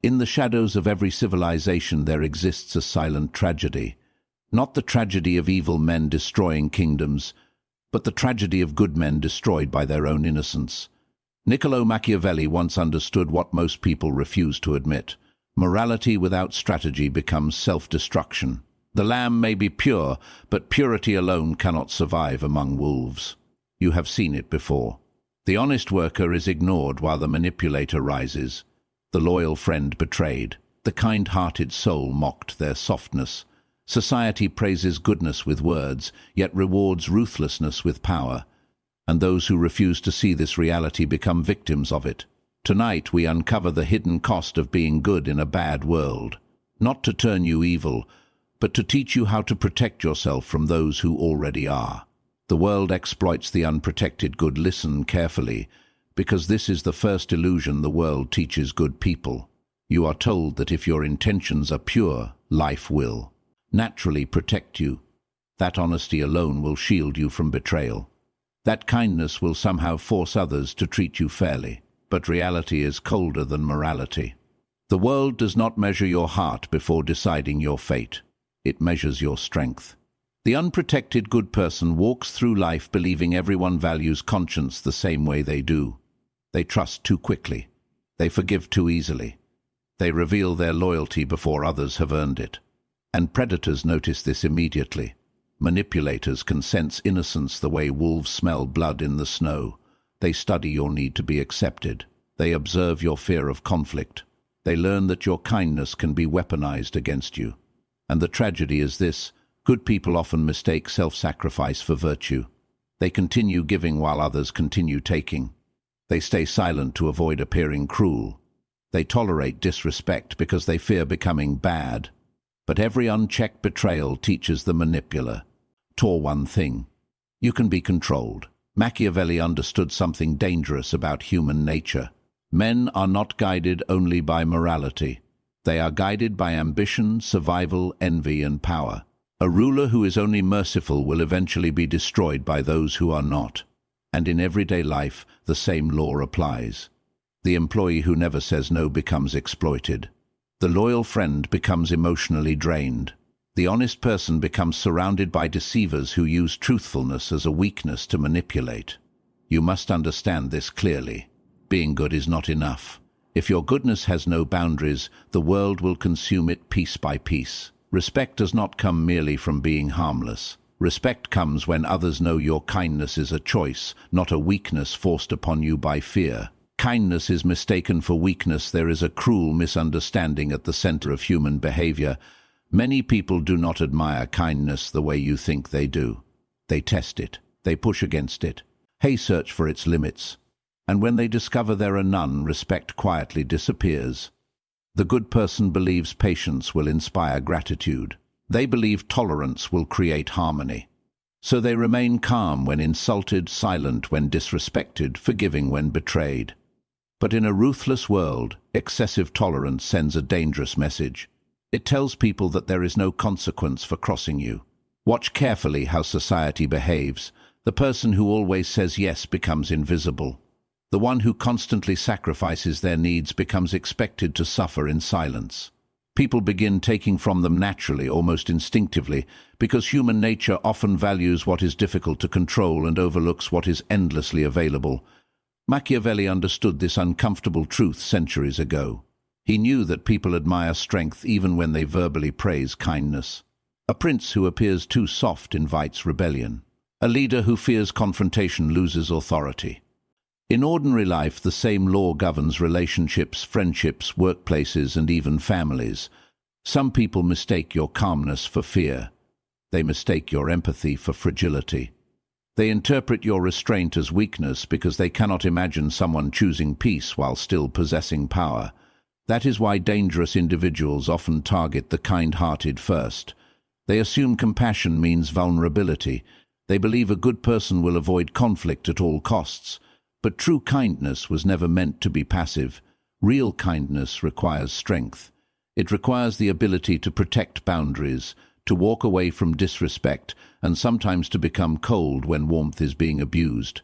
In the shadows of every civilization there exists a silent tragedy. Not the tragedy of evil men destroying kingdoms, but the tragedy of good men destroyed by their own innocence. Niccolò Machiavelli once understood what most people refuse to admit. Morality without strategy becomes self-destruction. The lamb may be pure, but purity alone cannot survive among wolves. You have seen it before. The honest worker is ignored while the manipulator rises. The loyal friend betrayed. The kind-hearted soul mocked their softness. Society praises goodness with words, yet rewards ruthlessness with power. And those who refuse to see this reality become victims of it. Tonight we uncover the hidden cost of being good in a bad world. Not to turn you evil, but to teach you how to protect yourself from those who already are. The world exploits the unprotected good. Listen carefully, because this is the first illusion the world teaches good people. You are told that if your intentions are pure, life will naturally protect you. That honesty alone will shield you from betrayal. That kindness will somehow force others to treat you fairly. But reality is colder than morality. The world does not measure your heart before deciding your fate. It measures your strength. The unprotected good person walks through life believing everyone values conscience the same way they do. They trust too quickly. They forgive too easily. They reveal their loyalty before others have earned it. And predators notice this immediately. Manipulators can sense innocence the way wolves smell blood in the snow. They study your need to be accepted. They observe your fear of conflict. They learn that your kindness can be weaponized against you. And the tragedy is this: good people often mistake self-sacrifice for virtue. They continue giving while others continue taking. They stay silent to avoid appearing cruel. They tolerate disrespect because they fear becoming bad. But every unchecked betrayal teaches the manipulator one thing: you can be controlled. Machiavelli understood something dangerous about human nature. Men are not guided only by morality. They are guided by ambition, survival, envy, and power. A ruler who is only merciful will eventually be destroyed by those who are not. And in everyday life, the same law applies. The employee who never says no becomes exploited. The loyal friend becomes emotionally drained. The honest person becomes surrounded by deceivers who use truthfulness as a weakness to manipulate. You must understand this clearly. Being good is not enough. If your goodness has no boundaries, the world will consume it piece by piece. Respect does not come merely from being harmless. Respect comes when others know your kindness is a choice, not a weakness forced upon you by fear. Kindness is mistaken for weakness. There is a cruel misunderstanding at the center of human behavior. Many people do not admire kindness the way you think they do. They test it. They push against it. They search for its limits. And when they discover there are none, respect quietly disappears. The good person believes patience will inspire gratitude. They believe tolerance will create harmony. So they remain calm when insulted, silent when disrespected, forgiving when betrayed. But in a ruthless world, excessive tolerance sends a dangerous message. It tells people that there is no consequence for crossing you. Watch carefully how society behaves. The person who always says yes becomes invisible. The one who constantly sacrifices their needs becomes expected to suffer in silence. People begin taking from them naturally, almost instinctively, because human nature often values what is difficult to control and overlooks what is endlessly available. Machiavelli understood this uncomfortable truth centuries ago. He knew that people admire strength even when they verbally praise kindness. A prince who appears too soft invites rebellion. A leader who fears confrontation loses authority. In ordinary life, the same law governs relationships, friendships, workplaces, and even families. Some people mistake your calmness for fear. They mistake your empathy for fragility. They interpret your restraint as weakness because they cannot imagine someone choosing peace while still possessing power. That is why dangerous individuals often target the kind-hearted first. They assume compassion means vulnerability. They believe a good person will avoid conflict at all costs. But true kindness was never meant to be passive. Real kindness requires strength. It requires the ability to protect boundaries, to walk away from disrespect, and sometimes to become cold when warmth is being abused.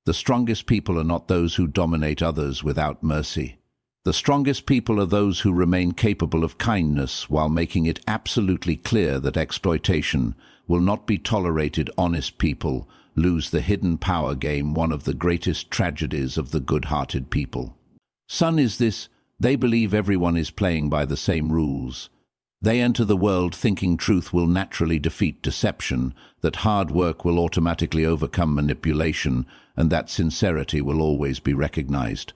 The strongest people are not those who dominate others without mercy. The strongest people are those who remain capable of kindness while making it absolutely clear that exploitation will not be tolerated. Honest people lose the hidden power game, one of the greatest tragedies of the good-hearted people. Son is this: they believe everyone is playing by the same rules. They enter the world thinking truth will naturally defeat deception, that hard work will automatically overcome manipulation, and that sincerity will always be recognized.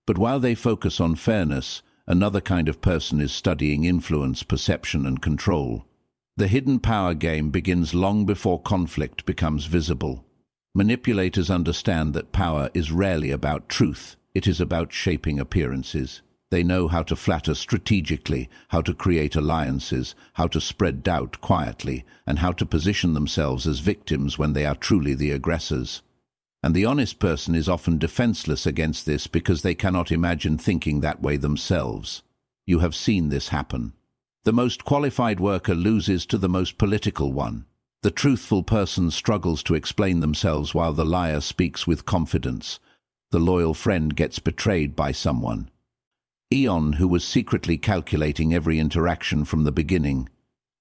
But while they focus on fairness, another kind of person is studying influence, perception, and control. The hidden power game begins long before conflict becomes visible. Manipulators understand that power is rarely about truth. It is about shaping appearances. They know how to flatter strategically, how to create alliances, how to spread doubt quietly, and how to position themselves as victims when they are truly the aggressors. And the honest person is often defenseless against this because they cannot imagine thinking that way themselves. You have seen this happen. The most qualified worker loses to the most political one. The truthful person struggles to explain themselves while the liar speaks with confidence. The loyal friend gets betrayed by someone. Eon, who was secretly calculating every interaction from the beginning.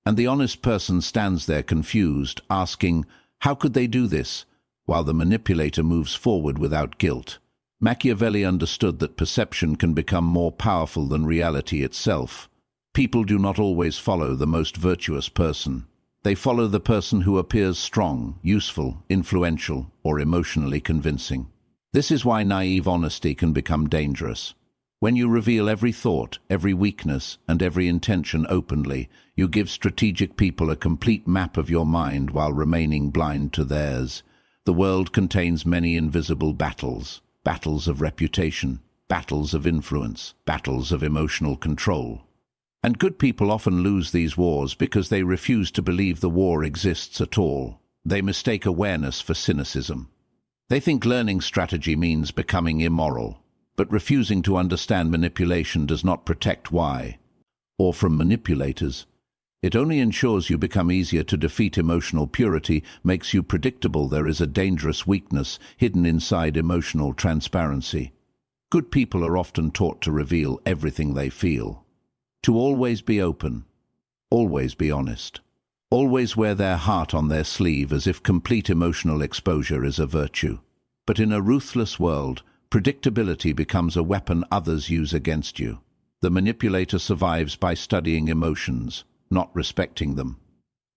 And the honest person stands there confused, asking, how could they do this? While the manipulator moves forward without guilt. Machiavelli understood that perception can become more powerful than reality itself. People do not always follow the most virtuous person. They follow the person who appears strong, useful, influential, or emotionally convincing. This is why naive honesty can become dangerous. When you reveal every thought, every weakness, and every intention openly, you give strategic people a complete map of your mind while remaining blind to theirs. The world contains many invisible battles. Battles of reputation, battles of influence, battles of emotional control. And good people often lose these wars because they refuse to believe the war exists at all. They mistake awareness for cynicism. They think learning strategy means becoming immoral. But refusing to understand manipulation does not protect why, or from manipulators. It only ensures you become easier to defeat. Emotional purity makes you predictable. There is a dangerous weakness hidden inside emotional transparency. Good people are often taught to reveal everything they feel, to always be open, always be honest, always wear their heart on their sleeve as if complete emotional exposure is a virtue. But in a ruthless world, predictability becomes a weapon others use against you. The manipulator survives by studying emotions, not respecting them.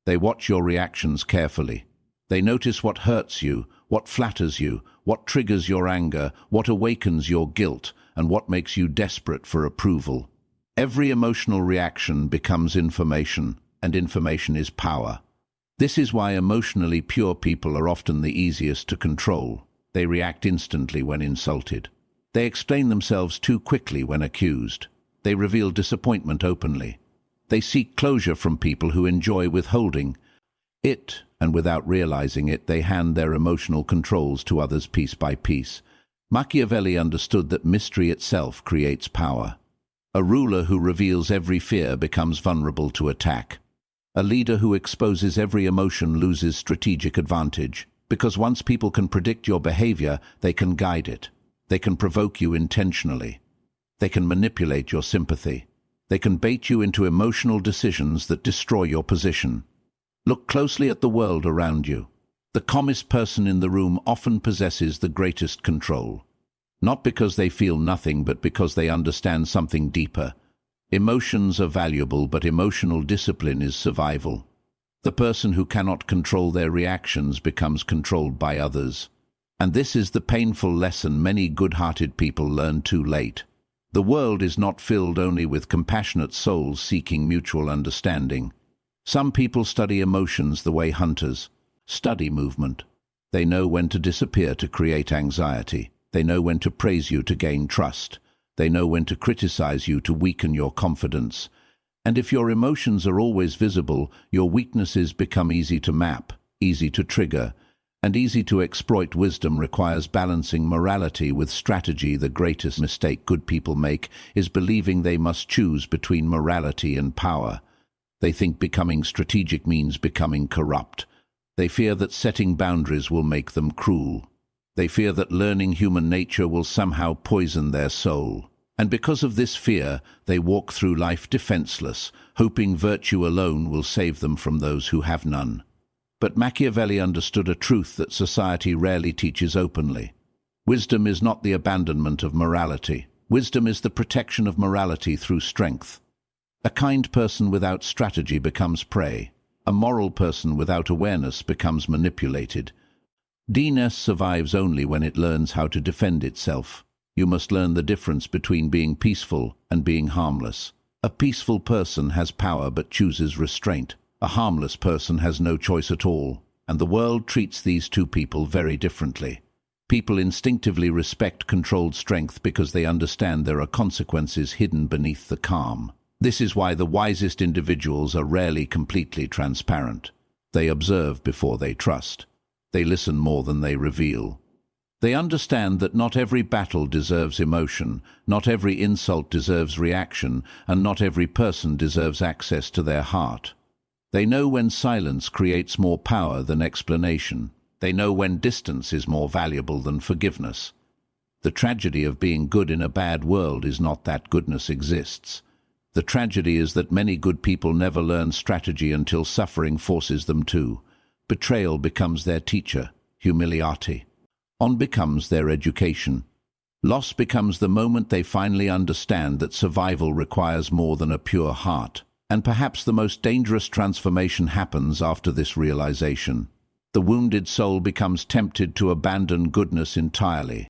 They watch your reactions carefully. They notice what hurts you, what flatters you, what triggers your anger, what awakens your guilt, and what makes you desperate for approval. Every emotional reaction becomes information, and information is power. This is why emotionally pure people are often the easiest to control. They react instantly when insulted. They explain themselves too quickly when accused. They reveal disappointment openly. They seek closure from people who enjoy withholding it, and without realizing it, they hand their emotional controls to others piece by piece. Machiavelli understood that mystery itself creates power. A ruler who reveals every fear becomes vulnerable to attack. A leader who exposes every emotion loses strategic advantage. Because once people can predict your behavior, they can guide it. They can provoke you intentionally. They can manipulate your sympathy. They can bait you into emotional decisions that destroy your position. Look closely at the world around you. The calmest person in the room often possesses the greatest control. Not because they feel nothing, but because they understand something deeper. Emotions are valuable, but emotional discipline is survival. The person who cannot control their reactions becomes controlled by others. And this is the painful lesson many good-hearted people learn too late. The world is not filled only with compassionate souls seeking mutual understanding. Some people study emotions the way hunters study movement. They know when to disappear to create anxiety. They know when to praise you to gain trust. They know when to criticize you to weaken your confidence. And if your emotions are always visible, your weaknesses become easy to map, easy to trigger, and easy to exploit. Wisdom requires balancing morality with strategy. The greatest mistake good people make is believing they must choose between morality and power. They think becoming strategic means becoming corrupt. They fear that setting boundaries will make them cruel. They fear that learning human nature will somehow poison their soul. And because of this fear, they walk through life defenseless, hoping virtue alone will save them from those who have none. But Machiavelli understood a truth that society rarely teaches openly. Wisdom is not the abandonment of morality. Wisdom is the protection of morality through strength. A kind person without strategy becomes prey. A moral person without awareness becomes manipulated. D-ness survives only when it learns how to defend itself. You must learn the difference between being peaceful and being harmless. A peaceful person has power but chooses restraint. A harmless person has no choice at all, and the world treats these two people very differently. People instinctively respect controlled strength because they understand there are consequences hidden beneath the calm. This is why the wisest individuals are rarely completely transparent. They observe before they trust. They listen more than they reveal. They understand that not every battle deserves emotion, not every insult deserves reaction, and not every person deserves access to their heart. They know when silence creates more power than explanation. They know when distance is more valuable than forgiveness. The tragedy of being good in a bad world is not that goodness exists. The tragedy is that many good people never learn strategy until suffering forces them to. Betrayal becomes their teacher, humiliati. On becomes their education. Loss becomes the moment they finally understand that survival requires more than a pure heart. And perhaps the most dangerous transformation happens after this realization. The wounded soul becomes tempted to abandon goodness entirely.